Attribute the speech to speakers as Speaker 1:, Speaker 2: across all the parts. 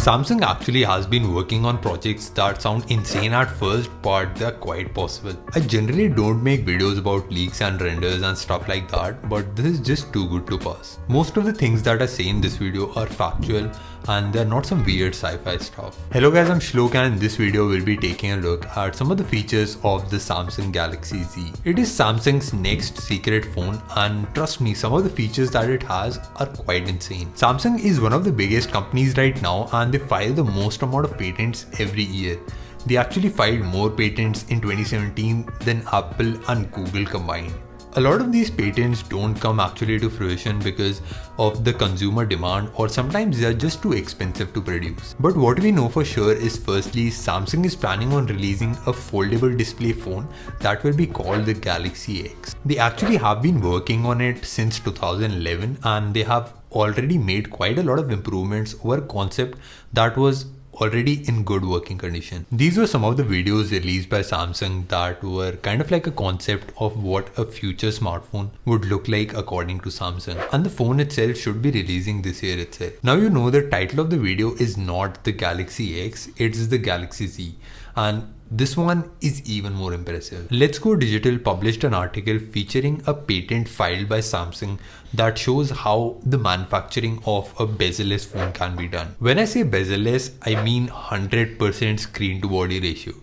Speaker 1: Samsung actually has been working on projects that sound insane at first, but they're quite possible. I generally don't make videos about leaks and renders and stuff like that, but this is just too good to pass. Most of the things that I say in this video are factual and they're not some weird sci-fi stuff. Hello guys, I'm Shlok and in this video we'll be taking a look at some of the features of the Samsung Galaxy Z. It is Samsung's next secret phone and trust me, some of the features that it has are quite insane. Samsung is one of the biggest companies right now and they file the most amount of patents every year. They actually filed more patents in 2017 than Apple and Google combined. A lot of these patents don't come actually to fruition because of the consumer demand, or sometimes they are just too expensive to produce. But what we know for sure is firstly, Samsung is planning on releasing a foldable display phone that will be called the Galaxy X. They actually have been working on it since 2011 and they have already made quite a lot of improvements over a concept that was already in good working condition. These were some of the videos released by Samsung that were kind of like a concept of what a future smartphone would look like according to Samsung. And the phone itself should be releasing this year itself. Now you know the title of the video is not the Galaxy X, it's the Galaxy Z. And this one is even more impressive. Let's Go Digital published an article featuring a patent filed by Samsung that shows how the manufacturing of a bezel-less phone can be done. When I say bezel-less, I mean 100% screen to body ratio.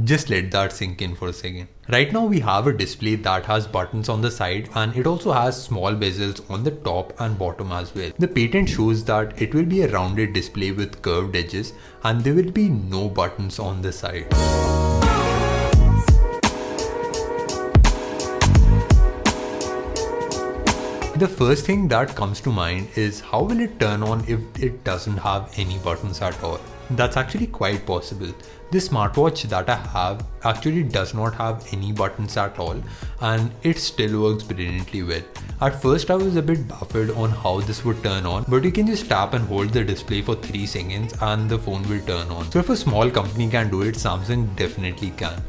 Speaker 1: Just let that sink in for a second. Right now we have a display that has buttons on the side and it also has small bezels on the top and bottom as well. The patent shows that it will be a rounded display with curved edges and there will be no buttons on the side. The first thing that comes to mind is how will it turn on if it doesn't have any buttons at all? That's actually quite possible. This smartwatch that I have actually does not have any buttons at all and it still works brilliantly well. At first I was a bit baffled on how this would turn on, but you can just tap and hold the display for 3 seconds and the phone will turn on. So if a small company can do it, Samsung definitely can.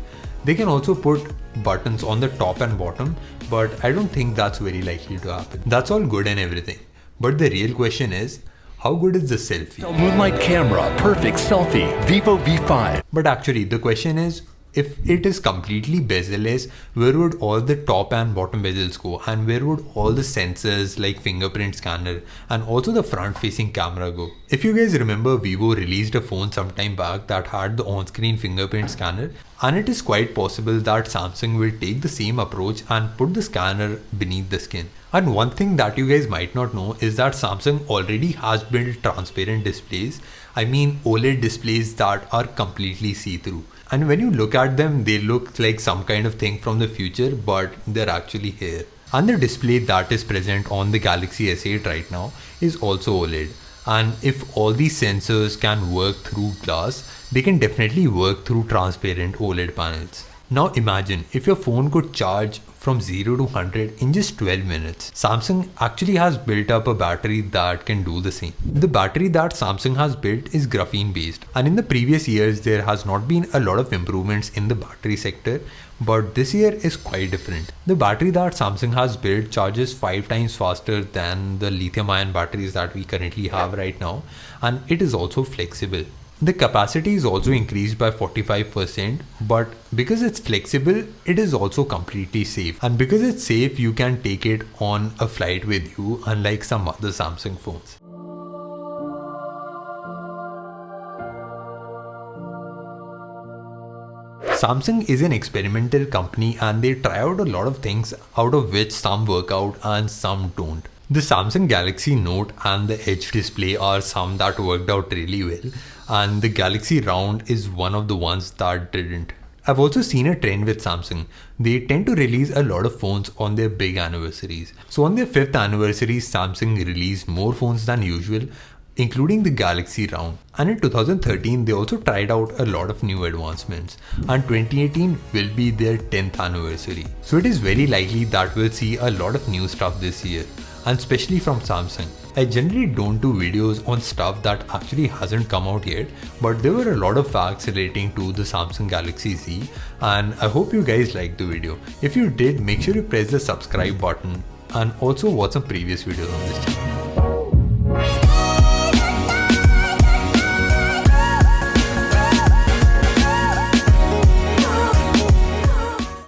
Speaker 1: They can also put buttons on the top and bottom, but I don't think that's very likely to happen. That's all good and everything. But the real question is, how good is the selfie?
Speaker 2: Moonlight camera, perfect selfie, Vivo V5.
Speaker 1: But actually the question is, if it is completely bezel-less, where would all the top and bottom bezels go? And where would all the sensors like fingerprint scanner and also the front facing camera go? If you guys remember, Vivo released a phone sometime back that had the on-screen fingerprint scanner, and it is quite possible that Samsung will take the same approach and put the scanner beneath the skin. And one thing that you guys might not know is that Samsung already has built transparent displays. I mean OLED displays that are completely see-through. And when you look at them, they look like some kind of thing from the future, but they're actually here. And the display that is present on the Galaxy S8 right now is also OLED. And if all these sensors can work through glass, they can definitely work through transparent OLED panels. Now imagine if your phone could charge from 0 to 100 in just 12 minutes. Samsung actually has built up a battery that can do the same. The battery that Samsung has built is graphene based, and in the previous years there has not been a lot of improvements in the battery sector, but this year is quite different. The battery that Samsung has built charges 5 times faster than the lithium ion batteries that we currently have right now, and it is also flexible. The capacity is also increased by 45%, but because it's flexible, it is also completely safe. And because it's safe, you can take it on a flight with you, unlike some other Samsung phones. Samsung is an experimental company and they try out a lot of things, out of which some work out and some don't. The Samsung Galaxy Note and the Edge display are some that worked out really well, and the Galaxy Round is one of the ones that didn't. I've also seen a trend with Samsung. They tend to release a lot of phones on their big anniversaries. So on their 5th anniversary, Samsung released more phones than usual, including the Galaxy Round. And in 2013, they also tried out a lot of new advancements. And 2018 will be their 10th anniversary. So it is very likely that we'll see a lot of new stuff this year, and especially from Samsung. I generally don't do videos on stuff that actually hasn't come out yet, but there were a lot of facts relating to the Samsung Galaxy Z, and I hope you guys liked the video. If you did, make sure you press the subscribe button and also watch some previous videos on this channel.